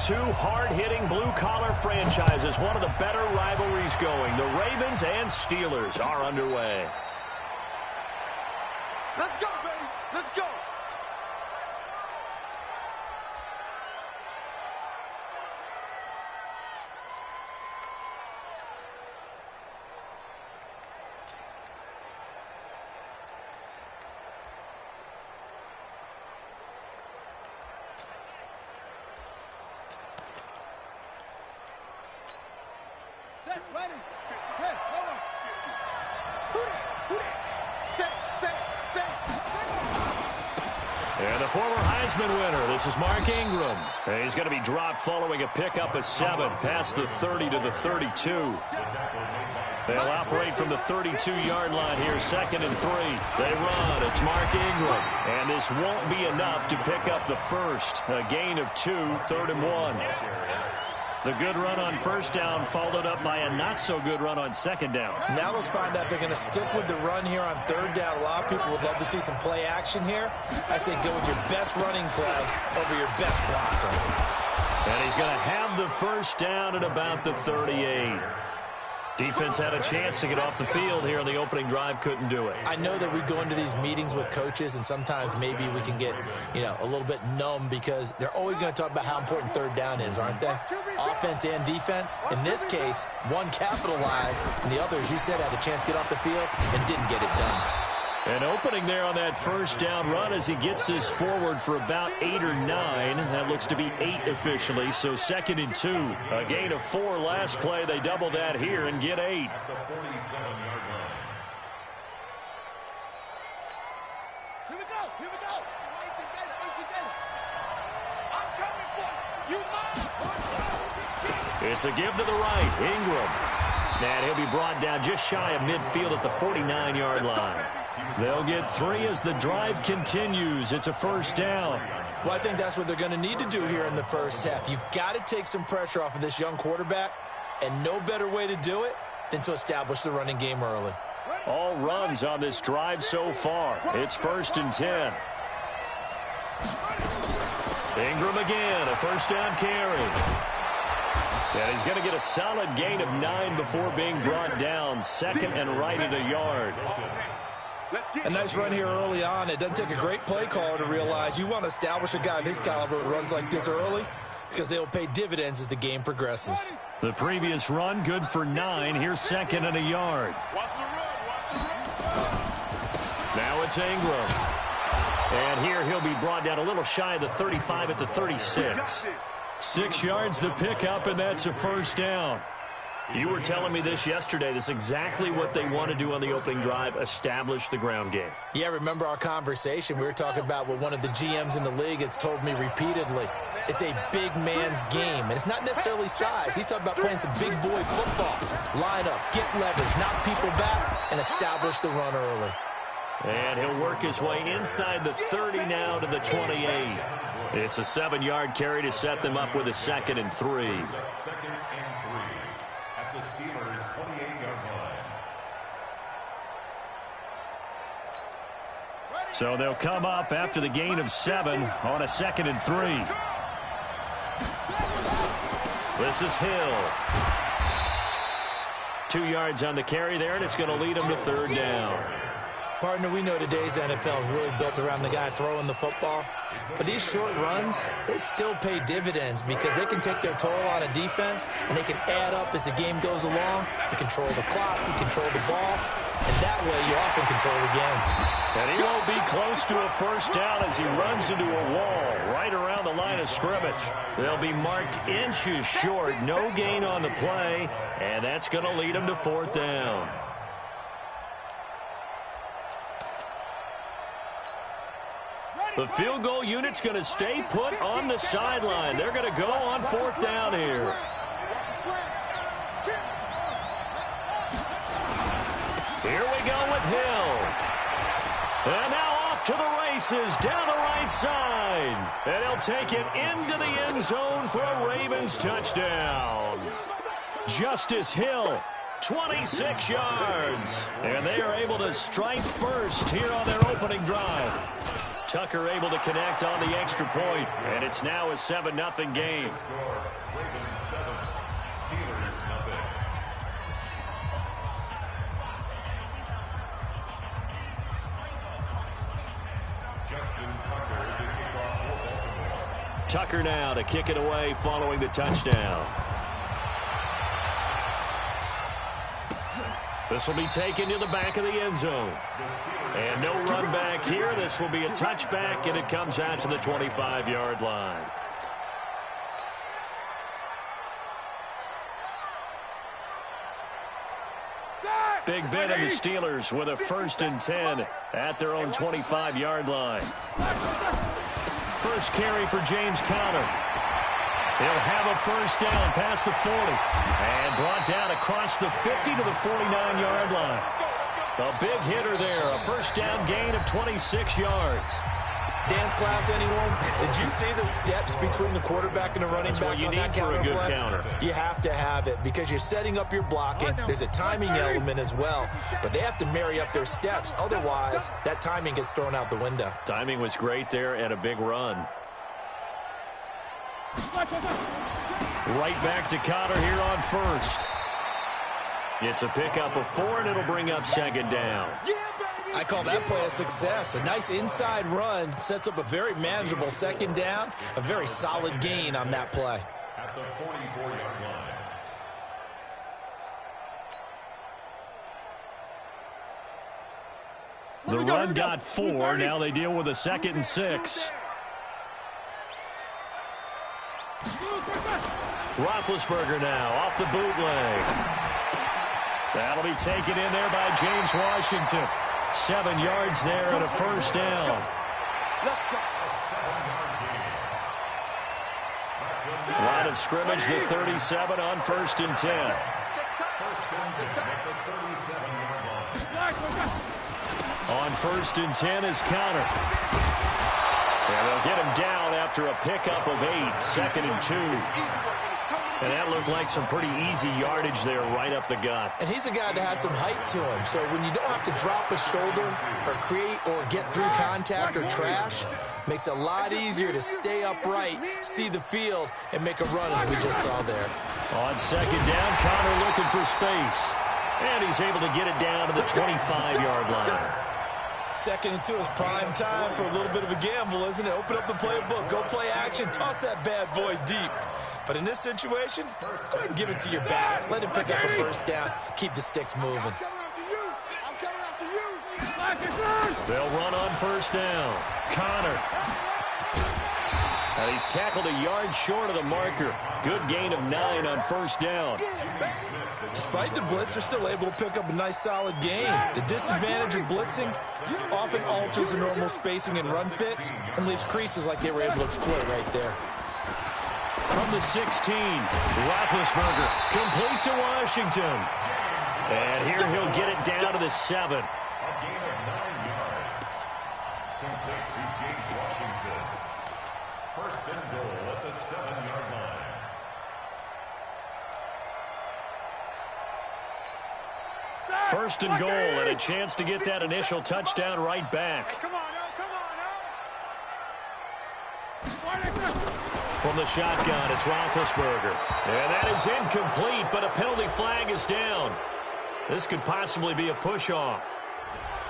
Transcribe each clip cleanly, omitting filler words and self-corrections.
Two hard-hitting blue-collar franchises, one of the better rivalries going. The Ravens and Steelers are underway. Let's go, baby. Let's go. Set, ready. Hey, hold on. Who that? Set. And the former Heisman winner, this is Mark Ingram. And he's going to be dropped following a pickup of 7 past the 30 to the 32. They'll operate from the 32-yard line here, 2nd and 3. They run. It's Mark Ingram. And this won't be enough to pick up the first. A gain of 2, 3rd and 1. The good run on first down followed up by a not-so-good run on second down. Now let's find out if they're going to stick with the run here on 3rd down. A lot of people would love to see some play action here. I say go with your best running play over your best blocker. And he's going to have the first down at about the 38. Defense had a chance to get off the field here on the opening drive, couldn't do it. I know that we go into these meetings with coaches, and sometimes maybe we can get, a little bit numb because they're always going to talk about how important 3rd down is, aren't they? Offense and defense. In this case, one capitalized, and the other, as you said, had a chance to get off the field and didn't get it done. An opening there on that first down run as he gets this forward for about 8 or 9. That looks to be 8 officially, so 2nd and 2. A gain of 4 last play. They double that here and get 8. Here we go. I'm coming for you. It's a give to the right. Ingram. And he'll be brought down just shy of midfield at the 49-yard line. They'll get 3 as the drive continues. It's a first down. Well, I think that's what they're going to need to do here in the first half. You've got to take some pressure off of this young quarterback, and no better way to do it than to establish the running game early. All runs on this drive so far. It's 1st and 10. Ingram again, a first down carry. And he's going to get a solid gain of 9 before being brought down. 2nd and right at a yard. A nice run here early on. It doesn't take a great play caller to realize you want to establish a guy of his caliber with runs like this early because they will pay dividends as the game progresses. The previous run, good for 9. Here's 2nd and a yard. Now it's Ingram. And here he'll be brought down a little shy of the 35 at the 36. 6 yards the pickup, and that's a first down. You were telling me this yesterday. This is exactly what they want to do on the opening drive, establish the ground game. Yeah, remember our conversation. We were talking about what one of the GMs in the league has told me repeatedly. It's a big man's game, and it's not necessarily size. He's talking about playing some big boy football. Line up, get leverage, knock people back, and establish the run early. And he'll work his way inside the 30 now to the 28. It's a 7-yard carry to set them up with a 2nd and 3. At the Steelers' 28-yard line. So they'll come up after the gain of 7 on a 2nd and 3. This is Hill. 2 yards on the carry there, and it's going to lead them to 3rd down. Partner, we know today's NFL is really built around the guy throwing the football. But these short runs, they still pay dividends because they can take their toll on a defense, and they can add up as the game goes along. You control the clock, you control the ball, and that way you often control the game. And he won't be close to a first down as he runs into a wall right around the line of scrimmage. They'll be marked inches short, no gain on the play, and that's going to lead them to 4th down. The field goal unit's going to stay put on the sideline. They're going to go on 4th down here. Here we go with Hill. And now off to the races down the right side. And he'll take it into the end zone for a Ravens touchdown. Justice Hill, 26 yards. And they are able to strike first here on their opening drive. Tucker able to connect on the extra point, and it's now a 7-0 game. Ravens 7, Steelers 0. Justin Tucker to kick off for Baltimore. Tucker now to kick it away following the touchdown. This will be taken to the back of the end zone. And no run back here. This will be a touchback, and it comes out to the 25-yard line. Big Ben and the Steelers with a 1st and 10 at their own 25-yard line. First carry for James Conner. He'll have a first down past the 40 and brought down across the 50 to the 49-yard line. A big hitter there, a first down gain of 26 yards. Dance class, anyone? Did you see the steps between the quarterback and the running back you on need that for a good play? counter. You have to have it because you're setting up your blocking. There's a timing element as well, but they have to marry up their steps. Otherwise, that timing gets thrown out the window. Timing was great there and a big run. Right back to Conner here on first. It's a pickup of 4, and it'll bring up 2nd down. I call that play a success. A nice inside run sets up a very manageable 2nd down. A very solid gain on that play. At the 44-yard line. The run got 4. Now they deal with a 2nd and 6. Roethlisberger now off the bootleg. That'll be taken in there by James Washington. 7 yards there and a first down. Line of scrimmage, the 37 on 1st and 10. On 1st and 10 is Conner. And they'll get him down after a pickup of 8, 2nd and 2. And that looked like some pretty easy yardage there right up the gut. And he's a guy that has some height to him. So when you don't have to drop a shoulder or create or get through contact or trash, makes it a lot easier to stay upright, see the field, and make a run as we just saw there. On 2nd down, Conner looking for space. And he's able to get it down to the 25-yard line. 2nd and 2 is prime time for a little bit of a gamble, isn't it? Open up the playbook, go play action, toss that bad boy deep. But in this situation, go ahead and give it to your back. Let him pick up a first down, keep the sticks moving. I'm coming after you. They'll run on 1st down. Conner. He's tackled a yard short of the marker. Good gain of 9 on 1st down. Despite the blitz, they're still able to pick up a nice solid gain. The disadvantage of blitzing often alters the normal spacing and run fits and leaves creases like they were able to exploit right there. From the 16, Roethlisberger complete to Washington. And here he'll get it down to the 7. A gain of 9 yards. Complete to James Washington. 1st and goal at the 7-yard line. First and goal, and a chance to get that initial touchdown right back. Come on now. From the shotgun, it's Roethlisberger. And that is incomplete, but a penalty flag is down. This could possibly be a push-off.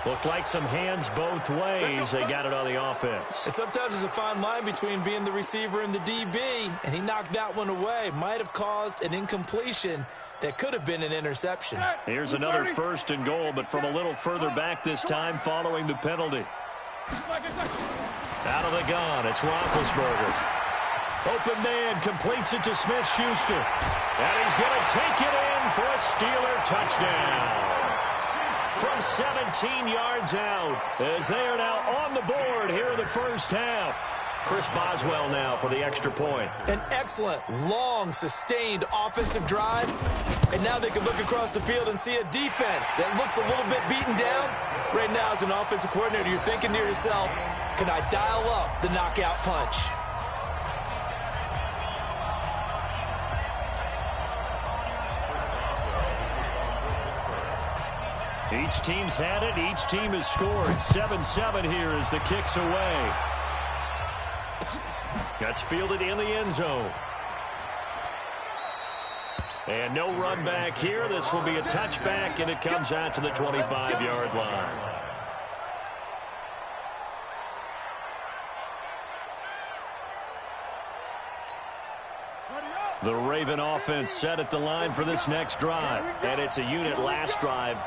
Looked like some hands both ways. They got it on the offense. And sometimes there's a fine line between being the receiver and the DB, and he knocked that one away. Might have caused an incompletion that could have been an interception. Here's another 1st and goal, but from a little further back this time following the penalty. Out of the gun, it's Roethlisberger. Open man completes it to Smith-Schuster. And he's going to take it in for a Steeler touchdown. From 17 yards out, as they are now on the board here in the first half. Chris Boswell now for the extra point. An excellent, long, sustained offensive drive. And now they can look across the field and see a defense that looks a little bit beaten down. Right now, as an offensive coordinator, you're thinking to yourself, can I dial up the knockout punch? Each team's had it. Each team has scored. 7-7 here as the kick's away. That's fielded in the end zone. And no run back here. This will be a touchback, and it comes out to the 25-yard line. The Raven offense set at the line for this next drive. And it's a unit last drive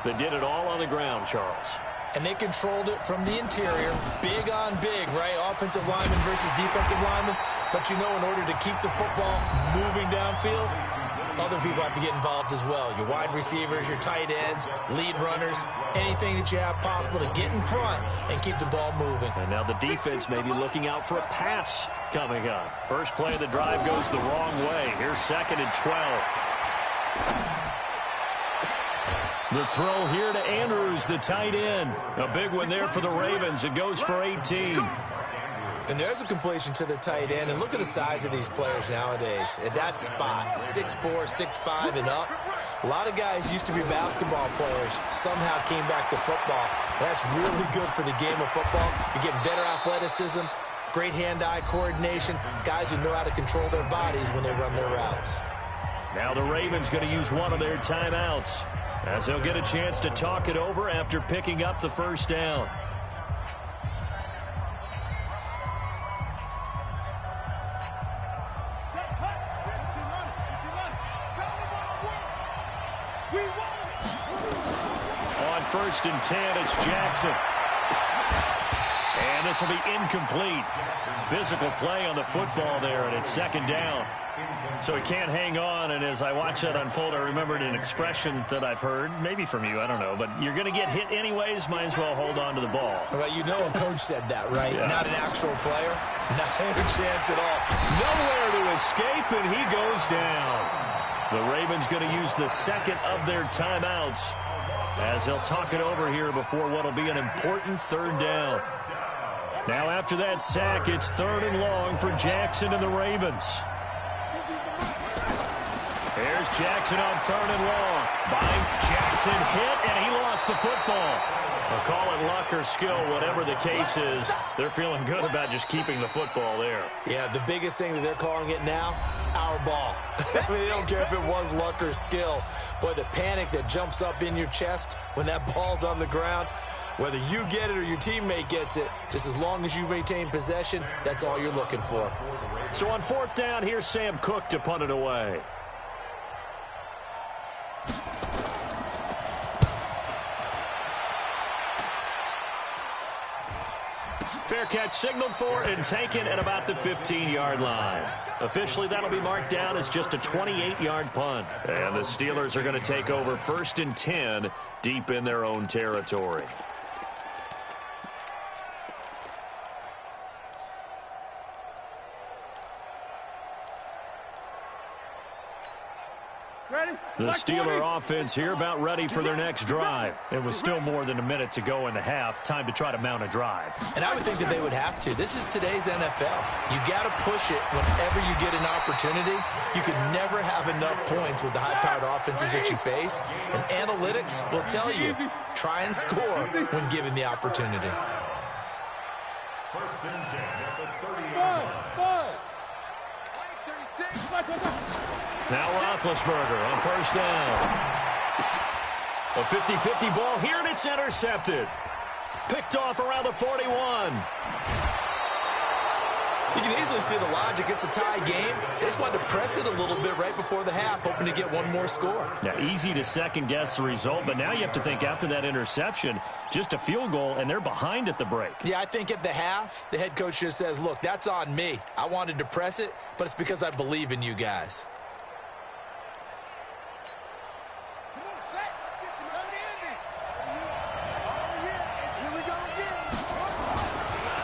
that did it all on the ground, Charles. And they controlled it from the interior. Big on big, right? Offensive lineman versus defensive lineman. But you know, in order to keep the football moving downfield, other people have to get involved as well. Your wide receivers, your tight ends, lead runners, anything that you have possible to get in front and keep the ball moving. And now the defense may be looking out for a pass coming up. First play of the drive goes the wrong way. Here's 2nd and 12. The throw here to Andrews, the tight end. A big one there for the Ravens. It goes for 18. And there's a completion to the tight end. And look at the size of these players nowadays. At that spot, 6'4", 6'5", and up. A lot of guys used to be basketball players, somehow came back to football. That's really good for the game of football. You're getting better athleticism, great hand-eye coordination, guys who know how to control their bodies when they run their routes. Now the Ravens going to use one of their timeouts, as they'll get a chance to talk it over after picking up the first down. On 1st and 10, it's Jackson. And this will be incomplete. Physical play on the football there, and it's 2nd down. So he can't hang on, and as I watch that unfold, I remembered an expression that I've heard, maybe from you, I don't know, but you're going to get hit anyways, might as well hold on to the ball. Well, you know a coach said that, right? Yeah. Not an actual player. Not a chance at all. Nowhere to escape, and he goes down. The Ravens going to use the 2nd of their timeouts as they'll talk it over here before what will be an important 3rd down. Now after that sack, it's 3rd and long for Jackson and the Ravens. Here's Jackson on 3rd and long. Jackson hit, and he lost the football. I'll call it luck or skill, whatever the case is. They're feeling good about just keeping the football there. Yeah, the biggest thing that they're calling it now, our ball. I mean, they don't care if it was luck or skill. Boy, the panic that jumps up in your chest when that ball's on the ground, whether you get it or your teammate gets it, just as long as you maintain possession, that's all you're looking for. So on 4th down, here's Sam Cook to punt it away. Fair catch signaled for and taken at about the 15-yard line. Officially, that'll be marked down as just a 28-yard punt. And the Steelers are going to take over 1st and 10 deep in their own territory. The Steeler offense here about ready for their next drive. It was still more than a minute to go in the half. Time to try to mount a drive. And I would think that they would have to. This is today's NFL. You got to push it whenever you get an opportunity. You could never have enough points with the high-powered offenses that you face. And analytics will tell you, try and score when given the opportunity. 1st and 10 at the 30-yard line. Now Roethlisberger on 1st down. A 50-50 ball here, and it's intercepted. Picked off around the 41. You can easily see the logic. It's a tie game. They just wanted to press it a little bit right before the half, hoping to get one more score. Now, easy to second-guess the result, but now you have to think after that interception, just a field goal, and they're behind at the break. Yeah, I think at the half, the head coach just says, look, that's on me. I wanted to press it, but it's because I believe in you guys.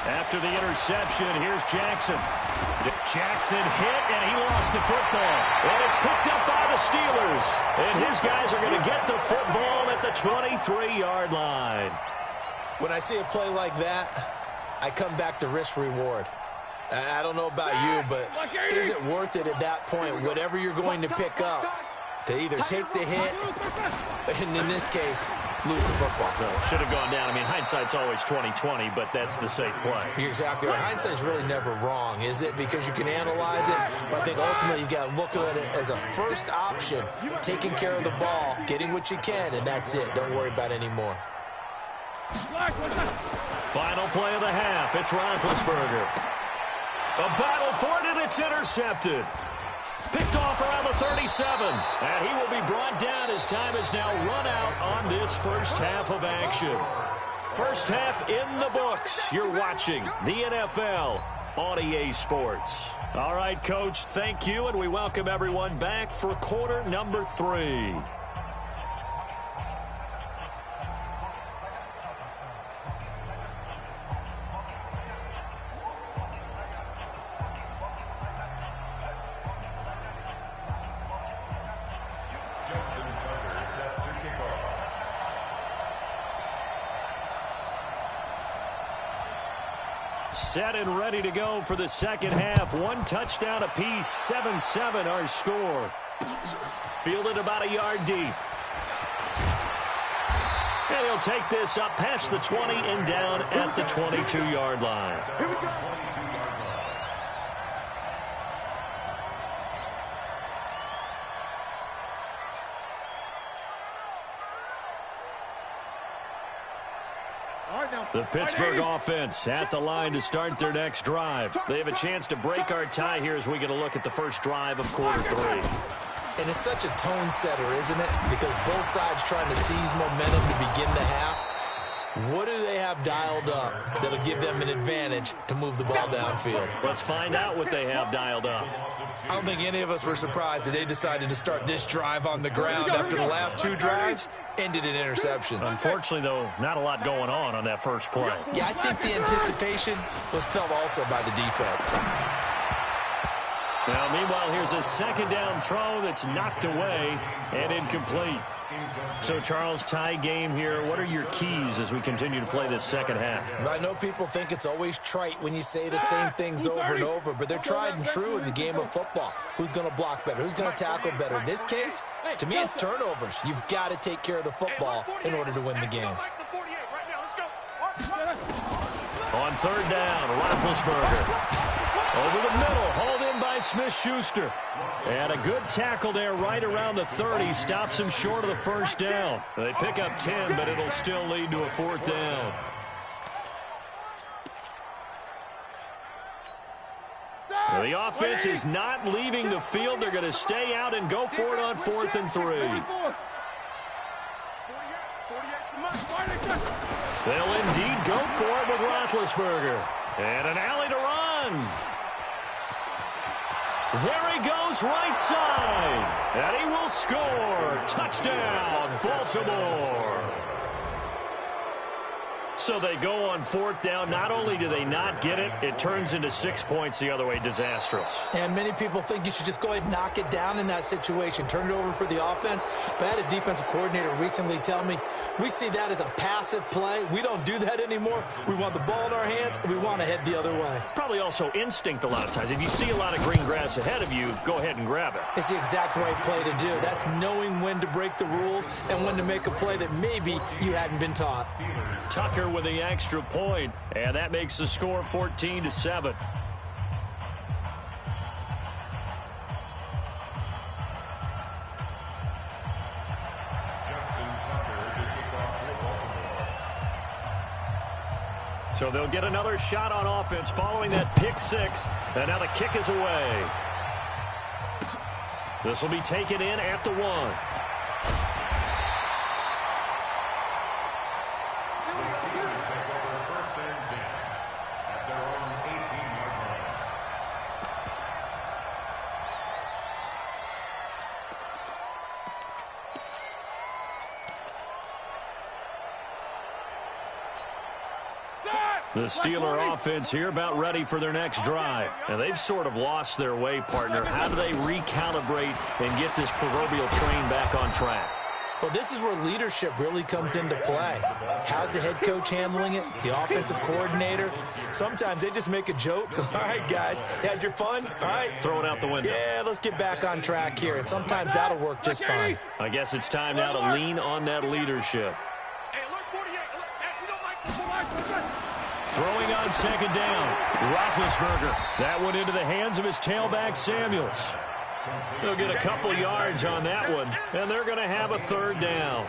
After the interception, here's Jackson. Jackson hit, and he lost the football. And it's picked up by the Steelers. And his guys are going to get the football at the 23-yard line. When I see a play like that, I come back to risk-reward. I don't know about you, but is it worth it at that point, whatever you're going to pick up, to either take the hit, and in this case, lose the football. So should have gone down. I mean, hindsight's always 20/20, but that's the safe play. You're exactly right. Hindsight's really never wrong, is it? Because you can analyze it, but I think ultimately you got to look at it as a first option, taking care of the ball, getting what you can, and that's it. Don't worry about it anymore. Final play of the half. It's Roethlisberger. A battle for it, and it's intercepted. Picked off around the 37. And he will be brought down as time has now run out on this first half of action. First half in the books. You're watching the NFL on EA Sports. All right, Coach, thank you, and we welcome everyone back for quarter number 3. Set and ready to go for the second half. One touchdown apiece, 7-7 our score. Fielded about a yard deep. And he'll take this up past the 20 and down at the 22-yard line. Here we go. The Pittsburgh offense at the line to start their next drive. They have a chance to break our tie here as we get a look at the first drive of quarter 3. And it's such a tone setter, isn't it? Because both sides trying to seize momentum to begin the half. What do they have dialed up that'll give them an advantage to move the ball downfield? Let's find out what they have dialed up. I don't think any of us were surprised that they decided to start this drive on the ground after the last 2 drives ended in interceptions. Unfortunately, though, not a lot going on that first play. Yeah, I think the anticipation was felt also by the defense. Now, meanwhile, here's a second down throw that's knocked away and incomplete. So, Charles, tie game here. What are your keys as we continue to play this second half? I know people think it's always trite when you say the same things over and over, but they're tried and true in the game of football. Who's going to block better? Who's going to tackle better? In this case, to me, it's turnovers. You've got to take care of the football in order to win the game. On third down, Roethlisberger. Over the middle, hauled in by Smith-Schuster. And a good tackle there right around the 30. Stops him short of the first down. They pick up 10, but it'll still lead to a 4th down. The offense is not leaving the field. They're going to stay out and go for it on 4th and 3. They'll indeed go for it with Roethlisberger. And an alley to run. There he goes, right side. And he will score. Touchdown, Baltimore. So they go on 4th down. Not only do they not get it, it turns into 6 points the other way. Disastrous. And many people think you should just go ahead and knock it down in that situation. Turn it over for the offense. But I had a defensive coordinator recently tell me, we see that as a passive play. We don't do that anymore. We want the ball in our hands, and we want to head the other way. It's probably also instinct a lot of times. If you see a lot of green grass ahead of you, go ahead and grab it. It's the exact right play to do. That's knowing when to break the rules and when to make a play that maybe you hadn't been taught. Tucker with the extra point, and that makes the score 14-7. So they'll get another shot on offense following that pick 6, and now the kick is away. This will be taken in at the 1. The Steeler offense here about ready for their next drive. And they've sort of lost their way, partner. How do they recalibrate and get this proverbial train back on track? Well, this is where leadership really comes into play. How's the head coach handling it? The offensive coordinator? Sometimes they just make a joke. All right, guys, had your fun? All right. Throw it out the window. Yeah, let's get back on track here. And sometimes that'll work just fine. I guess it's time now to lean on that leadership. Throwing on second down. Roethlisberger. That one into the hands of his tailback, Samuels. They'll get a couple yards on that one, and they're going to have a third down.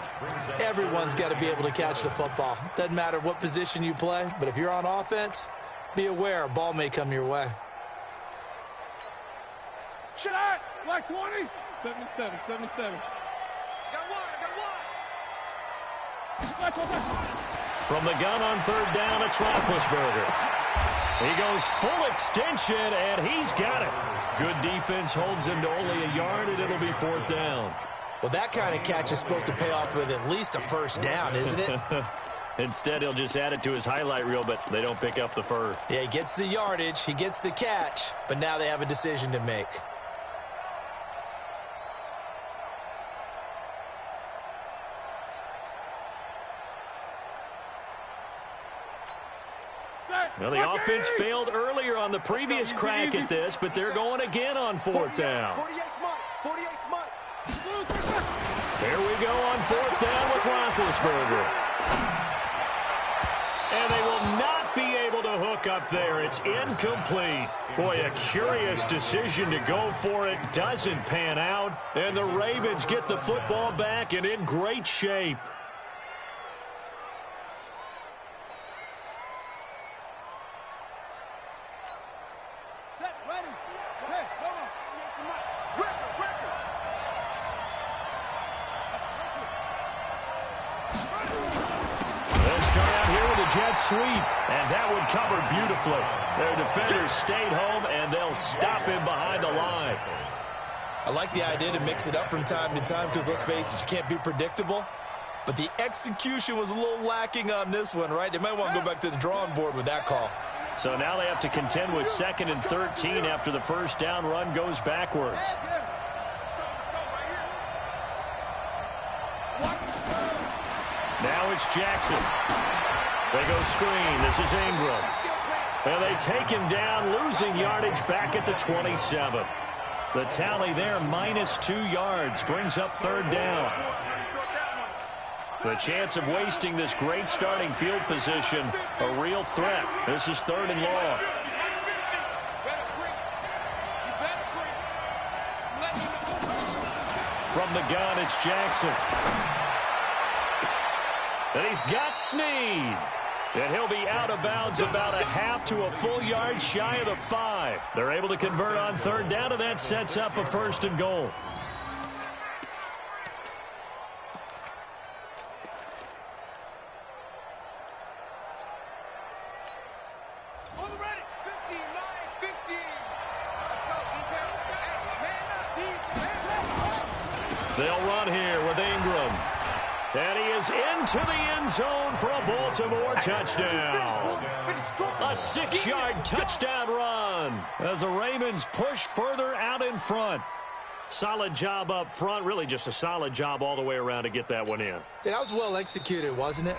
Everyone's got to be able to catch the football. Doesn't matter what position you play, but if you're on offense, be aware a ball may come your way. Shot! Like 20? 77, 77. Got one. From the gun on third down, it's Roethlisberger. He goes full extension, and he's got it. Good defense holds him to only a yard, and it'll be fourth down. Well, that kind of catch is supposed to pay off with at least a first down, isn't it? Instead, he'll just add it to his highlight reel, but they don't pick up the first. Yeah, he gets the yardage, he gets the catch, but now they have a decision to make. Well, the offense failed earlier on the previous crack at this, but they're going again on fourth down. Here we go on fourth down with Roethlisberger. And they will not be able to hook up there. It's incomplete. Boy, a curious decision to go for it. Doesn't pan out. And the Ravens get the football back and in great shape. Jet sweep, and that one covered beautifully. Their defenders stayed home, and they'll stop him behind the line. I like the idea to mix it up from time to time because, let's face it, you can't be predictable. But the execution was a little lacking on this one, right? They might want to go back to the drawing board with that call. So now they have to contend with 2nd and 13 after the first down run goes backwards. Now it's Jackson. They go screen. This is Ingram. And they take him down, losing yardage back at the 27. The tally there, -2 yards, brings up third down. The chance of wasting this great starting field position, a real threat. This is 3rd and long. From the gun, it's Jackson. And he's got Snead. And he'll be out of bounds about a half to a full yard shy of the 5. They're able to convert on third down, and that sets up a 1st and goal. They'll run here with Ingram. And he is into the end zone for a Baltimore touchdown. A 6-yard touchdown run as the Ravens push further out in front. Solid job up front. Really just a solid job all the way around to get that one in. Yeah, that was well executed, wasn't it?